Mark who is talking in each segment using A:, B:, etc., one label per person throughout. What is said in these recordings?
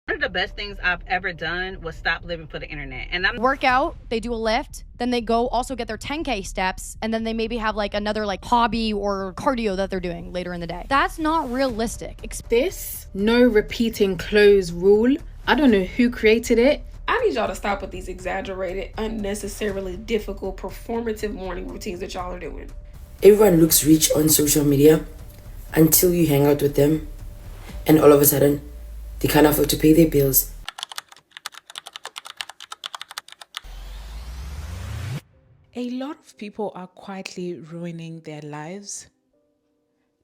A: One of the best things I've ever done was stop living for the internet. And I'm
B: work out, they do a lift, then they go also get their 10K steps, and then they maybe have like another like hobby or cardio that they're doing later in the day. That's not realistic.
C: This no repeating clothes rule, I don't know who created it. I need y'all to stop with these exaggerated, unnecessarily difficult, performative morning routines that y'all are doing.
D: Everyone looks rich on social media until you hang out with them, and all of a sudden, they can't afford to pay their bills.
E: A lot of people are quietly ruining their lives,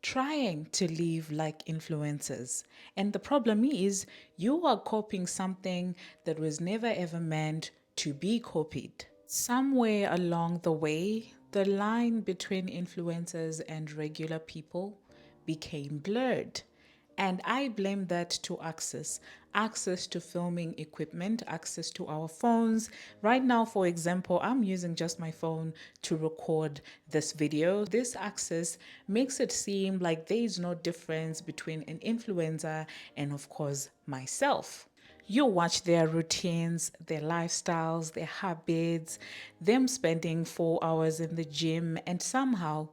E: trying to live like influencers. And the problem is, you are copying something that was never ever meant to be copied. Somewhere along the way, the line between influencers and regular people became blurred. And I blame that to access to filming equipment, access to our phones. Right now, for example, I'm using just my phone to record this video. This access makes it seem like there is no difference between an influencer and, of course, myself. You watch their routines, their lifestyles, their habits, them spending 4 hours in the gym, and somehow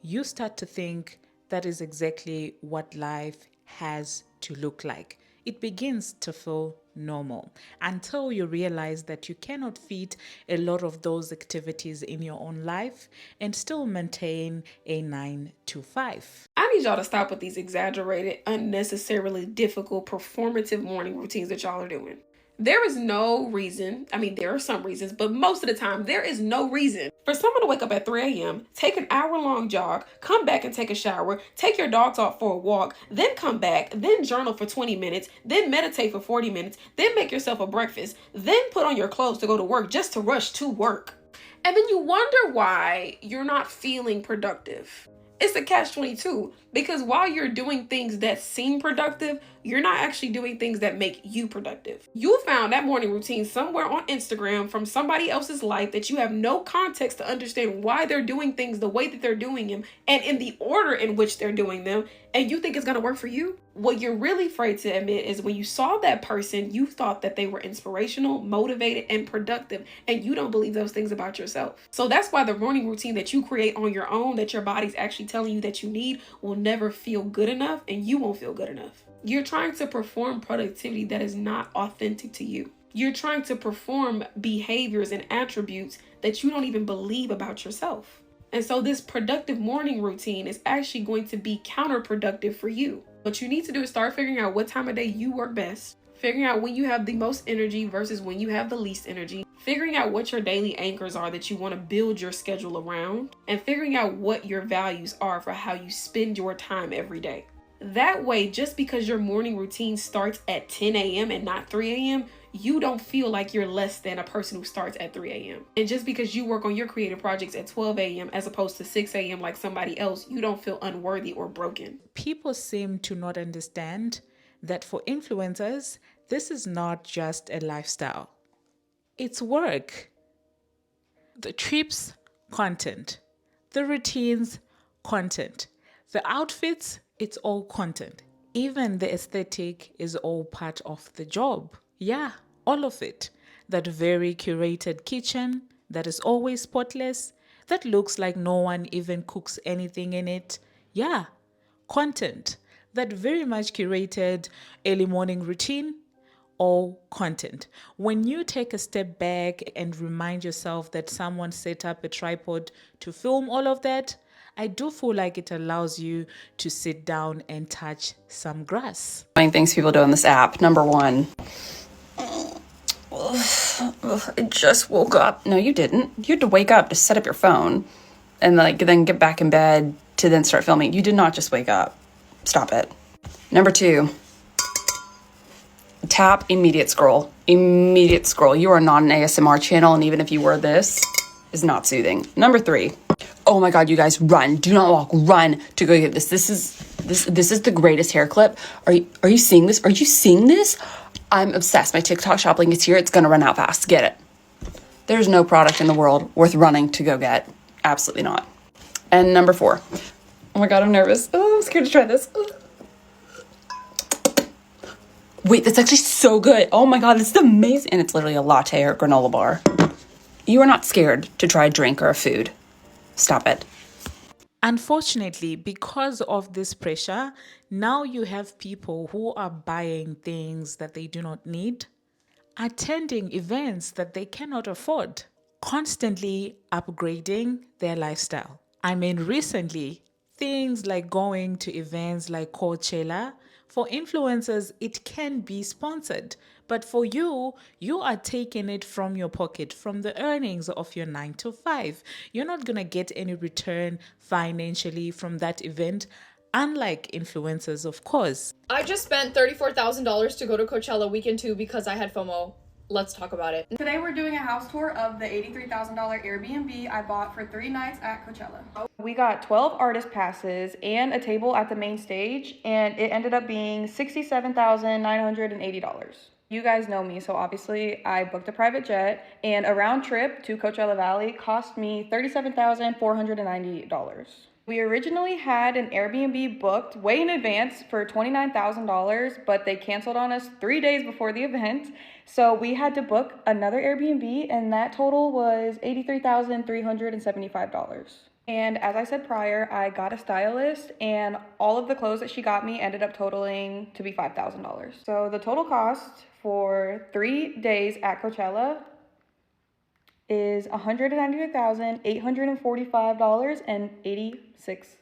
E: you start to think that is exactly what life has to look like. It begins to feel normal until you realize that you cannot fit a lot of those activities in your own life and still maintain a 9 to 5.
C: I need y'all to stop with these exaggerated, unnecessarily difficult, performative morning routines that y'all are doing. There is no reason, there are some reasons, but most of the time, there is no reason for someone to wake up at 3 a.m., take an hour-long jog, come back and take a shower, take your dogs out for a walk, then come back, then journal for 20 minutes, then meditate for 40 minutes, then make yourself a breakfast, then put on your clothes to go to work just to rush to work. And then you wonder why you're not feeling productive. It's a catch-22 because while you're doing things that seem productive, you're not actually doing things that make you productive. You found that morning routine somewhere on Instagram from somebody else's life that you have no context to understand why they're doing things the way that they're doing them and in the order in which they're doing them, and you think it's going to work for you. What you're really afraid to admit is when you saw that person, you thought that they were inspirational, motivated, and productive, and you don't believe those things about yourself. So that's why the morning routine that you create on your own, that your body's actually telling you that you need, will never feel good enough, and you won't feel good enough. You're trying to perform productivity that is not authentic to you. You're trying to perform behaviors and attributes that you don't even believe about yourself. And so this productive morning routine is actually going to be counterproductive for you. What you need to do is start figuring out what time of day you work best, figuring out when you have the most energy versus when you have the least energy, figuring out what your daily anchors are that you want to build your schedule around, and figuring out what your values are for how you spend your time every day. That way, just because your morning routine starts at 10 a.m. and not 3 a.m., you don't feel like you're less than a person who starts at 3 a.m. And just because you work on your creative projects at 12 a.m. as opposed to 6 a.m. like somebody else, you don't feel unworthy or broken.
E: People seem to not understand that for influencers, this is not just a lifestyle. It's work. The trips, content. The routines, content. The outfits, it's all content. Even the aesthetic is all part of the job. Yeah, all of it. That very curated kitchen that is always spotless, that looks like no one even cooks anything in it. Yeah, content. That very much curated early morning routine, all content. When you take a step back and remind yourself that someone set up a tripod to film all of that, I do feel like it allows you to sit down and touch some grass.
F: Things people do on this app. Number one, I just woke up. No, you didn't. You had to wake up to set up your phone and then get back in bed to then start filming. You did not just wake up. Stop it. Number two, tap, immediate scroll. Immediate scroll. You are not an ASMR channel, and even if you were, this is not soothing. Number three, oh my God, you guys, run. Do not walk. Run to go get this. This is the greatest hair clip. Are you seeing this? Are you seeing this? I'm obsessed. My TikTok shop link is here. It's going to run out fast. Get it. There's no product in the world worth running to go get. Absolutely not. And number four. Oh my God, I'm nervous. Oh, I'm scared to try this. Wait, that's actually so good. Oh my God, this is amazing. And it's literally a latte or granola bar. You are not scared to try a drink or a food. Stop it.
E: Unfortunately, because of this pressure, now you have people who are buying things that they do not need, attending events that they cannot afford, constantly upgrading their lifestyle. I mean, recently, things like going to events like Coachella, for influencers, it can be sponsored. But for you, you are taking it from your pocket, from the earnings of your 9 to 5. You're not going to get any return financially from that event, unlike influencers, of course.
G: I just spent $34,000 to go to Coachella weekend 2 because I had FOMO. Let's talk about it.
H: Today we're doing a house tour of the $83,000 Airbnb I bought for 3 nights at Coachella. We got 12 artist passes and a table at the main stage, and it ended up being $67,980. You guys know me, so obviously I booked a private jet, and a round trip to Coachella Valley cost me $37,490. We originally had an Airbnb booked way in advance for $29,000, but they canceled on us 3 days before the event. So we had to book another Airbnb, and that total was $83,375. And as I said prior, I got a stylist, and all of the clothes that she got me ended up totaling to be $5,000. So the total cost for 3 days at Coachella is $192,845.86.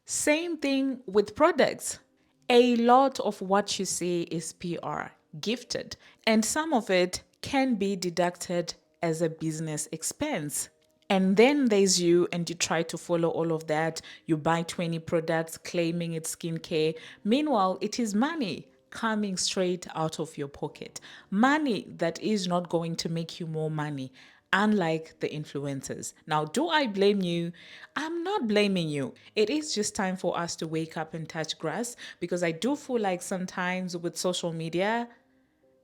E: Same thing with products. A lot of what you see is PR, gifted, and some of it can be deducted as a business expense. And then there's you, and you try to follow all of that. You buy 20 products claiming it's skincare. Meanwhile, it is money coming straight out of your pocket. Money that is not going to make you more money, unlike the influencers. Now, do I blame you? I'm not blaming you. It is just time for us to wake up and touch grass, because I do feel like sometimes with social media,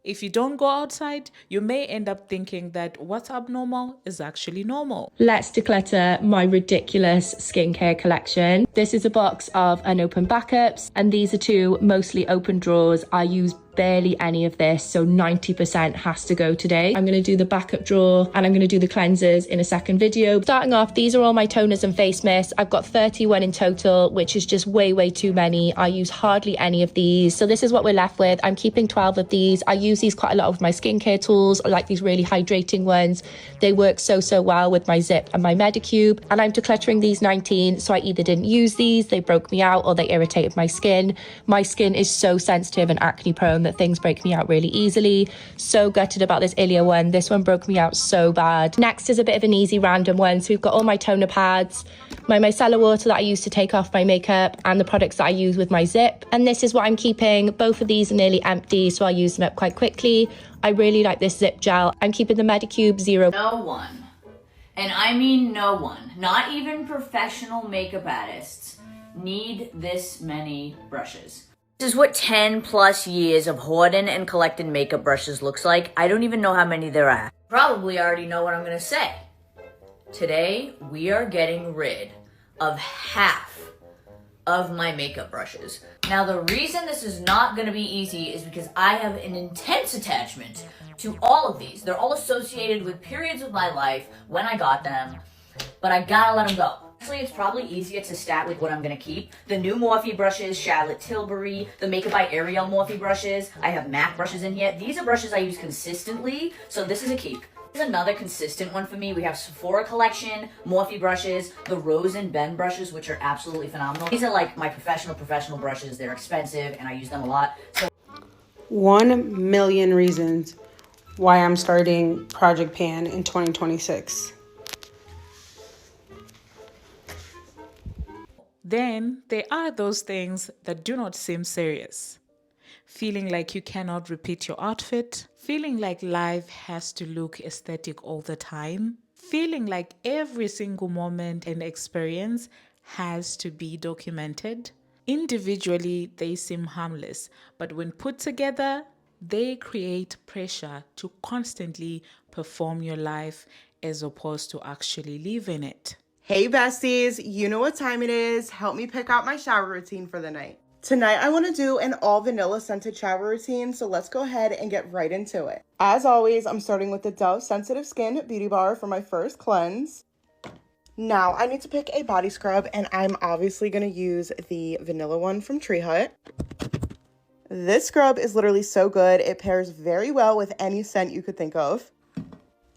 E: if you don't go outside, you may end up thinking that what's abnormal is actually normal.
I: Let's declutter my ridiculous skincare collection. This is a box of unopened backups, and these are 2 mostly open drawers. I use barely any of this, so 90% has to go today. I'm going to do the backup drawer, and I'm going to do the cleansers in a second video. Starting off, these are all my toners and face mists. I've got 31 in total, which is just way too many. I use hardly any of these, so this is what we're left with. I'm keeping 12 of these. I use these quite a lot with my skincare tools. I like these really hydrating ones. They work so well with my Zip and my Medicube. And I'm decluttering these 19, so I either didn't use these, they broke me out, or they irritated my skin. My skin is so sensitive and acne prone that things break me out really easily. So gutted about this Ilia one. This one broke me out so bad. Next is a bit of an easy random one. So we've got all my toner pads, my micellar water that I use to take off my makeup, and the products that I use with my Zip. And this is what I'm keeping. Both of these are nearly empty, so I use them up quite quickly. I really like this Zip gel. I'm keeping the Medicube Zero.
J: No one, and I mean no one, not even professional makeup artists, need this many brushes. This is what 10 plus years of hoarding and collecting makeup brushes looks like. I don't even know how many there are. Probably already know what I'm gonna say. Today, we are getting rid of half of my makeup brushes. Now, the reason this is not gonna be easy is because I have an intense attachment to all of these. They're all associated with periods of my life when I got them, but I gotta let them go. Actually, it's probably easier to start with what I'm gonna keep. The new Morphe brushes, Charlotte Tilbury, the Makeup by Ariel Morphe brushes. I have MAC brushes in here. These are brushes I use consistently, so this is a keep. This is another consistent one for me. We have Sephora collection, Morphe brushes, the Rose and Ben brushes, which are absolutely phenomenal. These are like my professional brushes. They're expensive, and I use them a lot. So
K: 1 million reasons why I'm starting Project Pan in 2026.
E: Then there are those things that do not seem serious. Feeling like you cannot repeat your outfit, feeling like life has to look aesthetic all the time, feeling like every single moment and experience has to be documented. Individually, they seem harmless, but when put together, they create pressure to constantly perform your life as opposed to actually live in it.
L: Hey besties, you know what time it is. Help me pick out my shower routine for the night. Tonight I want to do an all vanilla scented shower routine, so let's go ahead and get right into it. As always, I'm starting with the Dove Sensitive Skin Beauty Bar for my first cleanse. Now I need to pick a body scrub, and I'm obviously going to use the vanilla one from Tree Hut. This scrub is literally so good. It pairs very well with any scent you could think of.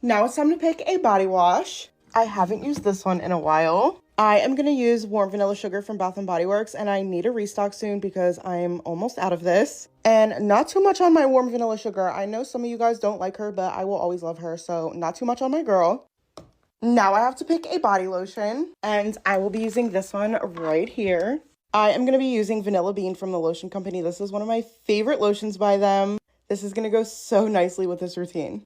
L: Now it's time to pick a body wash. I haven't used this one in a while. I am going to use Warm Vanilla Sugar from Bath & Body Works, and I need a restock soon because I'm almost out of this. And not too much on my Warm Vanilla Sugar. I know some of you guys don't like her, but I will always love her, so not too much on my girl. Now I have to pick a body lotion, and I will be using this one right here. I am going to be using Vanilla Bean from the lotion company. This is one of my favorite lotions by them. This is going to go so nicely with this routine.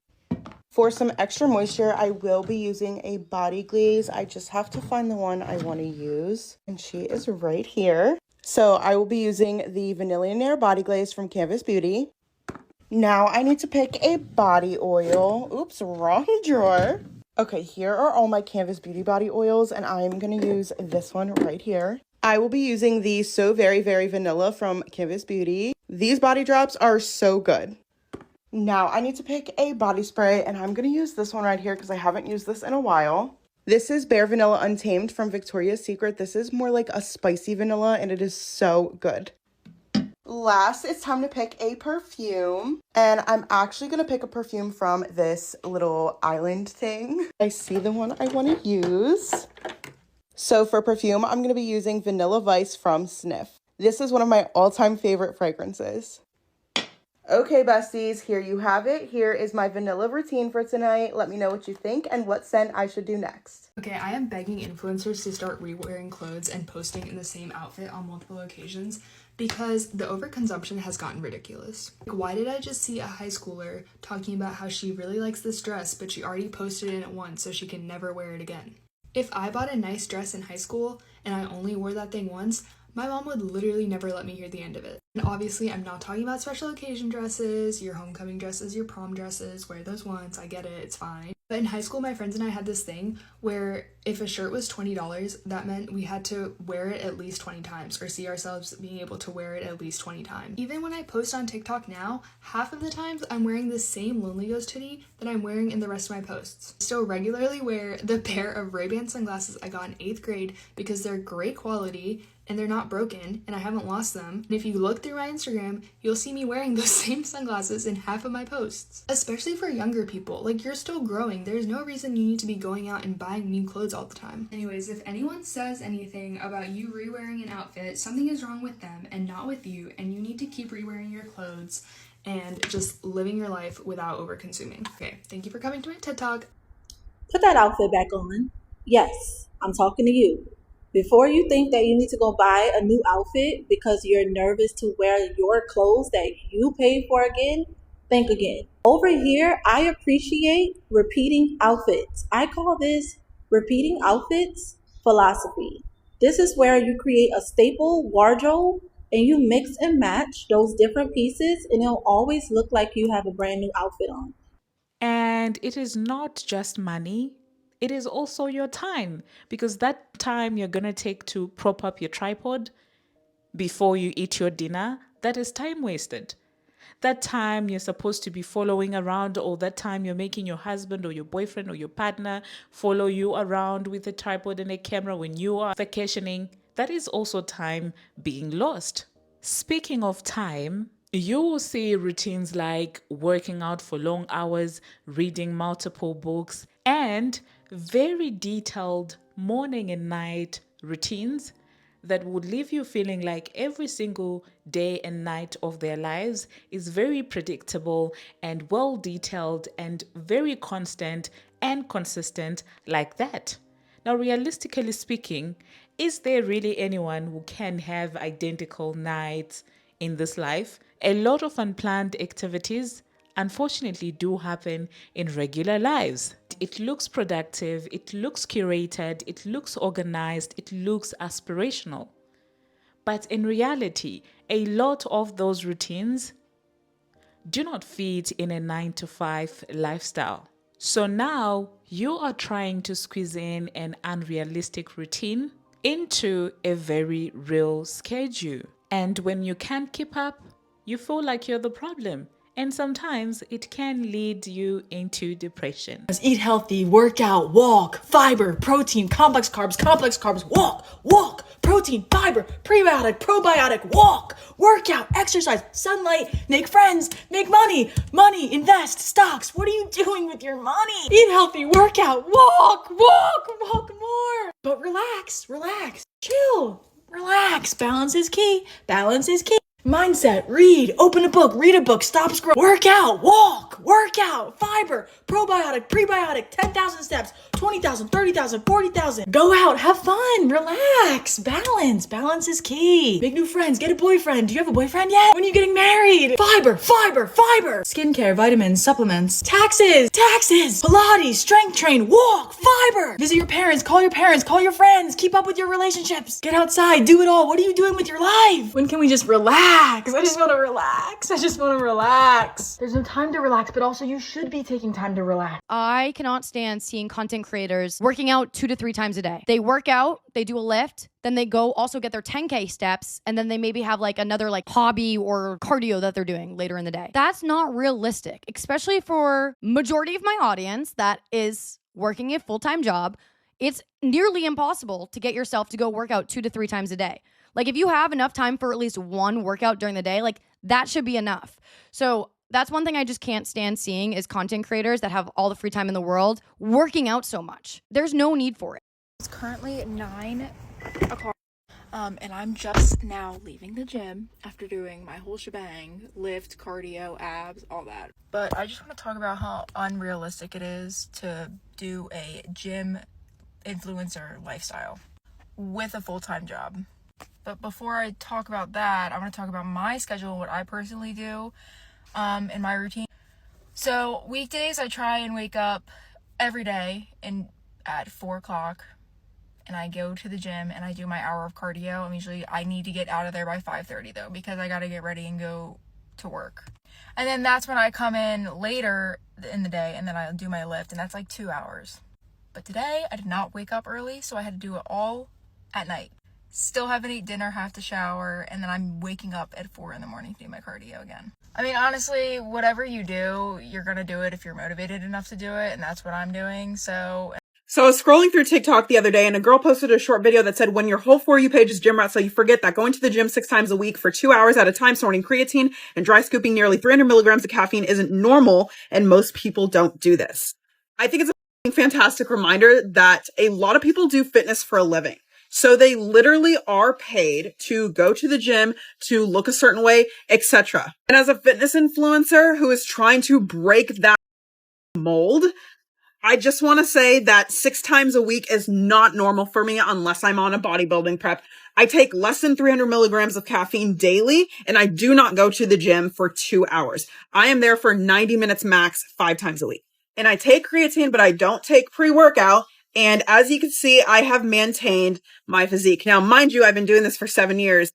L: For some extra moisture, I will be using a body glaze. I just have to find the one I want to use, and she is right here. So I will be using the Vanillionaire body glaze from Canvas Beauty. Now I need to pick a body oil. Oops, wrong drawer. Okay, here are all my Canvas Beauty body oils, and I'm going to use this one right here. I will be using the So Very Very Vanilla from Canvas Beauty. These body drops are so good. Now I need to pick a body spray, and I'm going to use this one right here because I haven't used this in a while. This is Bare Vanilla Untamed from Victoria's Secret. This is more like a spicy vanilla, and it is so good. Last, it's time to pick a perfume, and I'm actually going to pick a perfume from this little island thing. I see the one I want to use. So for perfume, I'm going to be using Vanilla Vice from Sniff. This is one of my all-time favorite fragrances. Okay, besties, here you have it. Here is my vanilla routine for tonight. Let me know what you think and what scent I should do next.
M: Okay, I am begging influencers to start re-wearing clothes and posting in the same outfit on multiple occasions because the overconsumption has gotten ridiculous. Like, why did I just see a high schooler talking about how she really likes this dress, but she already posted it once so she can never wear it again? If I bought a nice dress in high school and I only wore that thing once, my mom would literally never let me hear the end of it. And obviously, I'm not talking about special occasion dresses, your homecoming dresses, your prom dresses, wear those once, I get it, it's fine. But in high school, my friends and I had this thing where if a shirt was $20, that meant we had to wear it at least 20 times or see ourselves being able to wear it at least 20 times. Even when I post on TikTok now, half of the times I'm wearing the same Lonely Ghost hoodie that I'm wearing in the rest of my posts. I still regularly wear the pair of Ray-Ban sunglasses I got in 8th grade because they're great quality and they're not broken and I haven't lost them. And if you look through my Instagram, you'll see me wearing those same sunglasses in half of my posts. Especially for younger people, like you're still growing. There's no reason you need to be going out and buying new clothes all the time. Anyways, if anyone says anything about you re-wearing an outfit, something is wrong with them and not with you, and you need to keep re-wearing your clothes and just living your life without over-consuming. Okay, thank you for coming to my TED Talk.
N: Put that outfit back on. Yes, I'm talking to you. Before you think that you need to go buy a new outfit because you're nervous to wear your clothes that you paid for again, think again. Over here, I appreciate repeating outfits. I call this repeating outfits philosophy. This is where you create a staple wardrobe and you mix and match those different pieces and it'll always look like you have a brand new outfit on.
E: And it is not just money. It is also your time, because that time you're going to take to prop up your tripod before you eat your dinner, that is time wasted. That time you're supposed to be following around, or that time you're making your husband or your boyfriend or your partner follow you around with a tripod and a camera when you are vacationing, that is also time being lost. Speaking of time, you will see routines like working out for long hours, reading multiple books, and very detailed morning and night routines that would leave you feeling like every single day and night of their lives is very predictable and well detailed and very constant and consistent like that. Now, realistically speaking, is there really anyone who can have identical nights in this life? A lot of unplanned activities unfortunately do happen in regular lives. It looks productive, it looks curated, it looks organized, it looks aspirational. But in reality, a lot of those routines do not fit in a 9-to-5 lifestyle. So now you are trying to squeeze in an unrealistic routine into a very real schedule. And when you can't keep up, you feel like you're the problem. And sometimes it can lead you into depression.
O: Eat healthy, work out, walk, fiber, protein, complex carbs, walk, protein, fiber, prebiotic, probiotic, walk, work out, exercise, sunlight, make friends, make money, invest, stocks. What are you doing with your money? Eat healthy, work out, walk more. But relax, chill, relax. Balance is key. Mindset, read, open a book, read a book, stop scroll, work out, walk, fiber, probiotic, prebiotic, 10,000 steps, 20,000, 30,000, 40,000. Go out, have fun, relax, balance is key. Make new friends, get a boyfriend. Do you have a boyfriend yet? When are you getting married? Fiber. Skincare, vitamins, supplements, taxes, Pilates, strength train, walk, fiber. Visit your parents, call your friends, keep up with your relationships. Get outside, do it all. What are you doing with your life? When can we just relax? I just want to relax. There's no time to relax, but also you should be taking time to relax.
B: I cannot stand seeing content creators working out 2 to 3 times a day. They work out, they do a lift, then they go also get their 10K steps, and then they maybe have like another like hobby or cardio that they're doing later in the day. That's not realistic, especially for majority of my audience that is working a full-time job. It's nearly impossible to get yourself to go work out 2 to 3 times a day. Like if you have enough time for at least one workout during the day, like that should be enough. So that's one thing I just can't stand seeing is content creators that have all the free time in the world working out so much. There's no need for it.
P: It's currently 9 o'clock, and I'm just now leaving the gym after doing my whole shebang, lift, cardio, abs, all that. But I just want to talk about how unrealistic it is to do a gym influencer lifestyle with a full-time job. But before I talk about that, I want to talk about my schedule, what I personally do in my routine. So weekdays, I try and wake up every day at 4 o'clock, and I go to the gym and I do my hour of cardio. I need to get out of there by 5:30 though, because I got to get ready and go to work. And then that's when I come in later in the day, and then I'll do my lift, and that's like 2 hours. But today I did not wake up early, so I had to do it all at night. Still haven't eaten dinner, have to shower, and then I'm waking up at 4 in the morning to do my cardio again. Honestly, whatever you do, you're gonna do it if you're motivated enough to do it, and that's what I'm doing. So
Q: I was scrolling through TikTok the other day, and a girl posted a short video that said, when your whole For You page is gym rats, so you forget that going to the gym 6 times a week for 2 hours at a time, snorting creatine and dry scooping nearly 300 milligrams of caffeine isn't normal, and most people don't do this. I think it's a fantastic reminder that a lot of people do fitness for a living. So they literally are paid to go to the gym, to look a certain way, etc. And as a fitness influencer who is trying to break that mold, I just want to say that 6 times a week is not normal for me unless I'm on a bodybuilding prep. I take less than 300 milligrams of caffeine daily, and I do not go to the gym for 2 hours. I am there for 90 minutes max 5 times a week. And I take creatine, but I don't take pre-workout. And as you can see, I have maintained my physique. Now, mind you, I've been doing this for 7 years.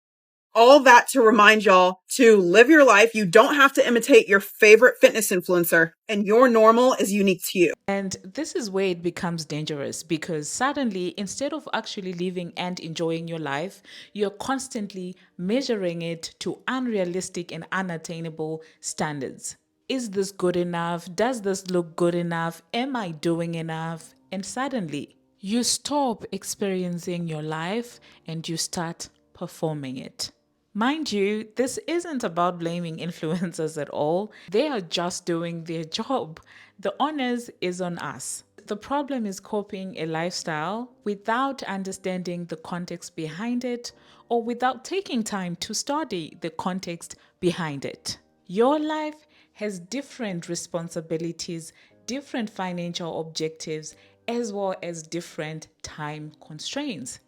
Q: All that to remind y'all to live your life. You don't have to imitate your favorite fitness influencer, and your normal is unique to you.
E: And this is where it becomes dangerous, because suddenly, instead of actually living and enjoying your life, you're constantly measuring it to unrealistic and unattainable standards. Is this good enough? Does this look good enough? Am I doing enough? And suddenly, you stop experiencing your life and you start performing it. Mind you, this isn't about blaming influencers at all. They are just doing their job. The onus is on us. The problem is copying a lifestyle without understanding the context behind it, or without taking time to study the context behind it. Your life has different responsibilities, different financial objectives, as well as different time constraints.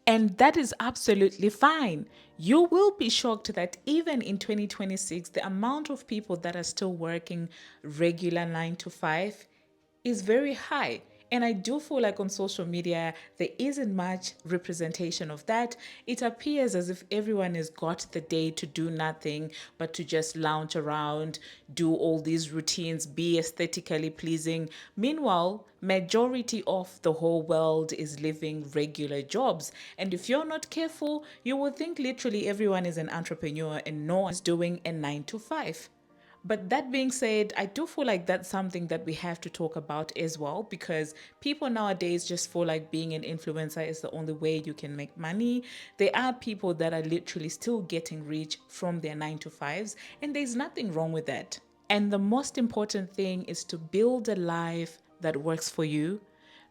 E: And that is absolutely fine. You will be shocked that even in 2026, the amount of people that are still working regular 9 to 5 is very high. And I do feel like on social media, there isn't much representation of that. It appears as if everyone has got the day to do nothing but to just lounge around, do all these routines, be aesthetically pleasing. Meanwhile, majority of the whole world is living regular jobs. And if you're not careful, you will think literally everyone is an entrepreneur and no one's doing a 9 to 5. But that being said, I do feel like that's something that we have to talk about as well, because people nowadays just feel like being an influencer is the only way you can make money. There are people that are literally still getting rich from their 9 to 5s, and there's nothing wrong with that. And the most important thing is to build a life that works for you,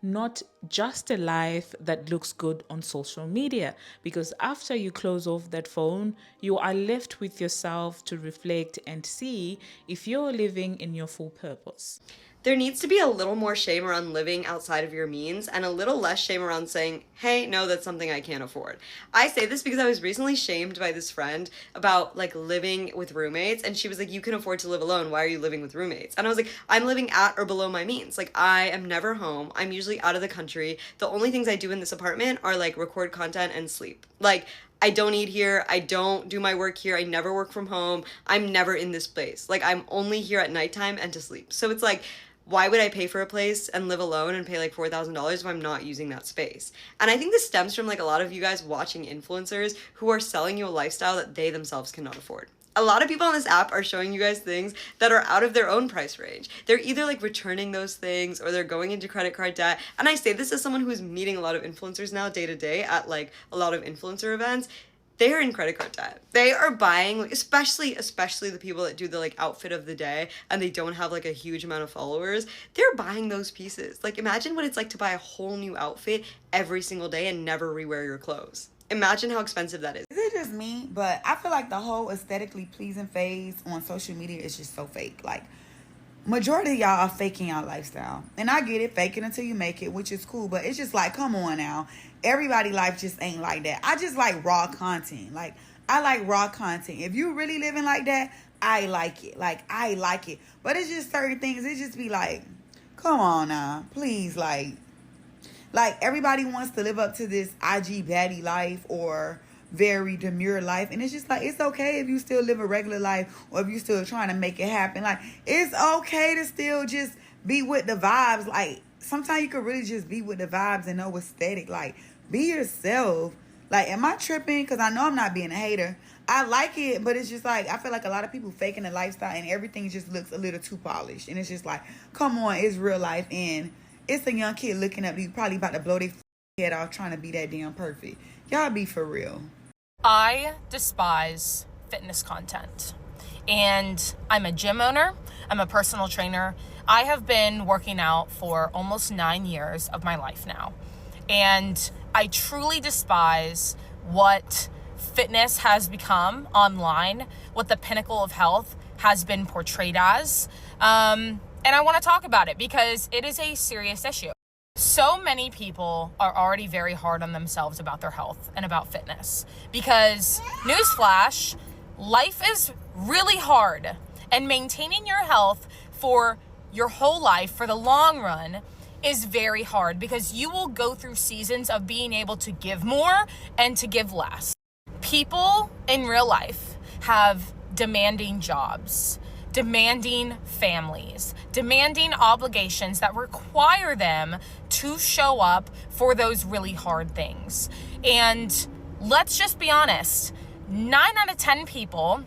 E: not just a life that looks good on social media, because after you close off that phone, you are left with yourself to reflect and see if you're living in your full purpose.
R: There needs to be a little more shame around living outside of your means and a little less shame around saying, hey, no, that's something I can't afford. I say this because I was recently shamed by this friend about like living with roommates, and she was like, you can afford to live alone. Why are you living with roommates? And I was like, I'm living at or below my means. Like, I am never home. I'm usually out of the country. The only things I do in this apartment are like record content and sleep. Like, I don't eat here. I don't do my work here. I never work from home. I'm never in this place. Like, I'm only here at nighttime and to sleep. So it's like, why would I pay for a place and live alone and pay like $4,000 if I'm not using that space? And I think this stems from like a lot of you guys watching influencers who are selling you a lifestyle that they themselves cannot afford. A lot of people on this app are showing you guys things that are out of their own price range. They're either like returning those things or they're going into credit card debt. And I say this as someone who's meeting a lot of influencers now day to day at like a lot of influencer events. They are in credit card debt. They are buying, like, especially the people that do the like outfit of the day and they don't have like a huge amount of followers. They're buying those pieces. Like, imagine what it's like to buy a whole new outfit every single day and never rewear your clothes. Imagine how expensive that is.
S: Is it just me? But I feel like the whole aesthetically pleasing phase on social media is just so fake. Like, majority of y'all are faking your lifestyle. And I get it, fake it until you make it, which is cool. But it's just like, come on now. Everybody life just ain't like that. I just like raw content. Like, I like raw content. If you really living like that, I like it. Like, I like it. But it's just certain things. It just be like, come on now. Please, like everybody wants to live up to this IG baddie life or very demure life, and it's just like, it's okay if you still live a regular life or if you still trying to make it happen. Like, it's okay to still just be with the vibes. Like, sometimes you could really just be with the vibes and no aesthetic. Like, be yourself. Like, am I tripping? Because I know I'm not being a hater. I like it, but it's just like, I feel like a lot of people faking the lifestyle and everything just looks a little too polished. And it's just like, come on, it's real life, and it's a young kid looking up to you, probably about to blow their head off trying to be that damn perfect. Y'all be for real.
T: I despise fitness content, and I'm a gym owner. I'm a personal trainer. I have been working out for almost 9 years of my life now, and I truly despise what fitness has become online, what the pinnacle of health has been portrayed as. And I want to talk about it because it is a serious issue. So many people are already very hard on themselves about their health and about fitness because, newsflash, life is really hard, and maintaining your health for your whole life, for the long run, is very hard because you will go through seasons of being able to give more and to give less. People in real life have demanding jobs, demanding families, demanding obligations that require them to show up for those really hard things. And let's just be honest, 9 out of 10 people,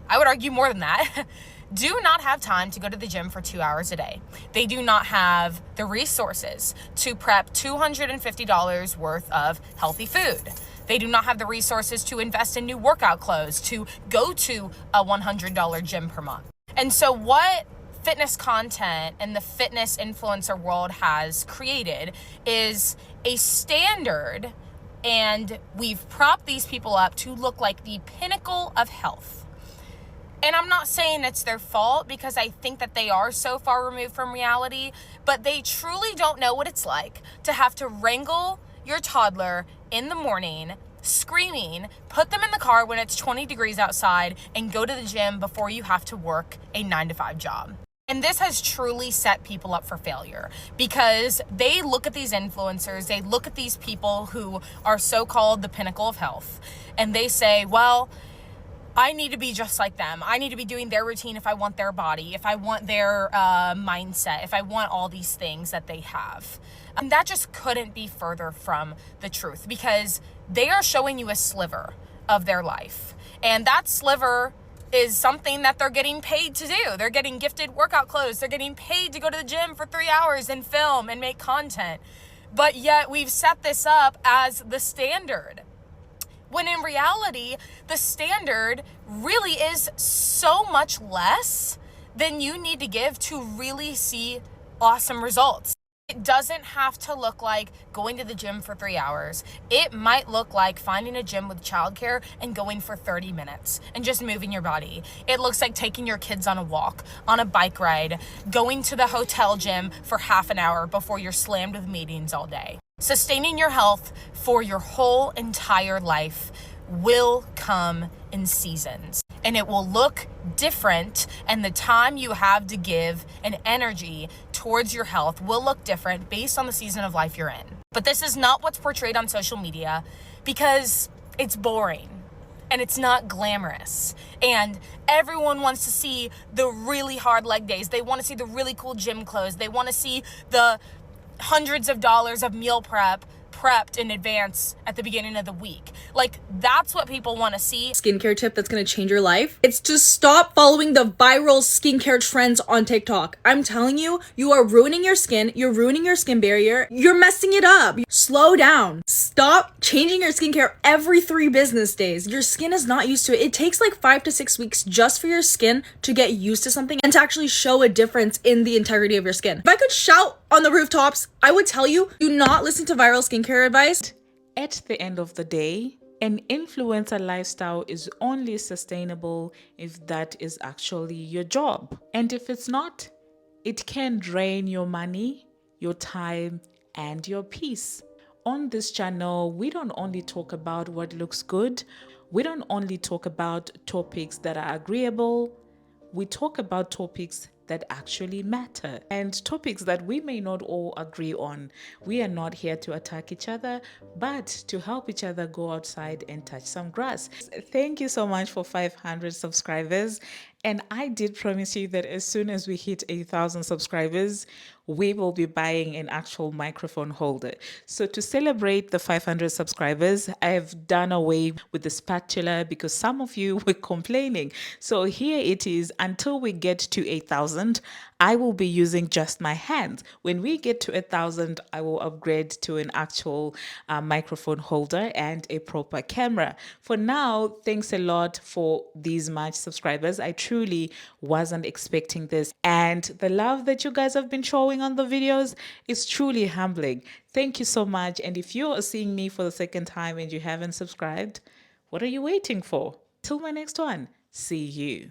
T: I would argue more than that, do not have time to go to the gym for 2 hours a day. They do not have the resources to prep $250 worth of healthy food. They do not have the resources to invest in new workout clothes, to go to a $100 gym per month. And so what fitness content and the fitness influencer world has created is a standard, and we've propped these people up to look like the pinnacle of health. And I'm not saying it's their fault because I think that they are so far removed from reality, but they truly don't know what it's like to have to wrangle your toddler in the morning, screaming, put them in the car when it's 20 degrees outside, and go to the gym before you have to work a 9 to 5 job. And this has truly set people up for failure because they look at these influencers, they look at these people who are so-called the pinnacle of health, and they say, well, I need to be just like them. I need to be doing their routine if I want their body, if I want their mindset, if I want all these things that they have. And that just couldn't be further from the truth because they are showing you a sliver of their life. And that sliver is something that they're getting paid to do. They're getting gifted workout clothes. They're getting paid to go to the gym for 3 hours and film and make content. But yet we've set this up as the standard. When in reality, the standard really is so much less than you need to give to really see awesome results. It doesn't have to look like going to the gym for 3 hours. It might look like finding a gym with childcare and going for 30 minutes and just moving your body. It looks like taking your kids on a walk, on a bike ride, going to the hotel gym for half an hour before you're slammed with meetings all day. Sustaining your health for your whole entire life will come in seasons, and it will look different, and the time you have to give and energy towards your health will look different based on the season of life you're in. But this is not what's portrayed on social media because it's boring and it's not glamorous, and everyone wants to see the really hard leg days. They want to see the really cool gym clothes. They want to see the hundreds of dollars of meal prepped in advance at the beginning of the week. Like, that's what people want to see.
U: Skincare tip that's going to change your life. It's to stop following the viral skincare trends on TikTok. I'm telling you, you are ruining your skin. You're ruining your skin barrier. You're messing it up. Slow down. Stop changing your skincare every 3 business days. Your skin is not used to it. It takes like 5 to 6 weeks just for your skin to get used to something and to actually show a difference in the integrity of your skin. If I could shout on the rooftops, I would tell you, do not listen to viral skincare advice.
E: At the end of the day, an influencer lifestyle is only sustainable if that is actually your job. And if it's not, it can drain your money, your time, and your peace. On this channel, we don't only talk about what looks good. We don't only talk about topics that are agreeable. We talk about topics that actually matter and topics that we may not all agree on. We are not here to attack each other, but to help each other go outside and touch some grass. Thank you so much for 500 subscribers. And I did promise you that as soon as we hit 1,000 subscribers, we will be buying an actual microphone holder. So to celebrate the 500 subscribers, I have done away with the spatula because some of you were complaining. So here it is. Until we get to 1,000, I will be using just my hands. When we get to 1,000, I will upgrade to an actual microphone holder and a proper camera. For now, thanks a lot for these much subscribers. I truly wasn't expecting this. And the love that you guys have been showing on the videos is truly humbling. Thank you so much. And if you are seeing me for the second time and you haven't subscribed, what are you waiting for? Till my next one. See you.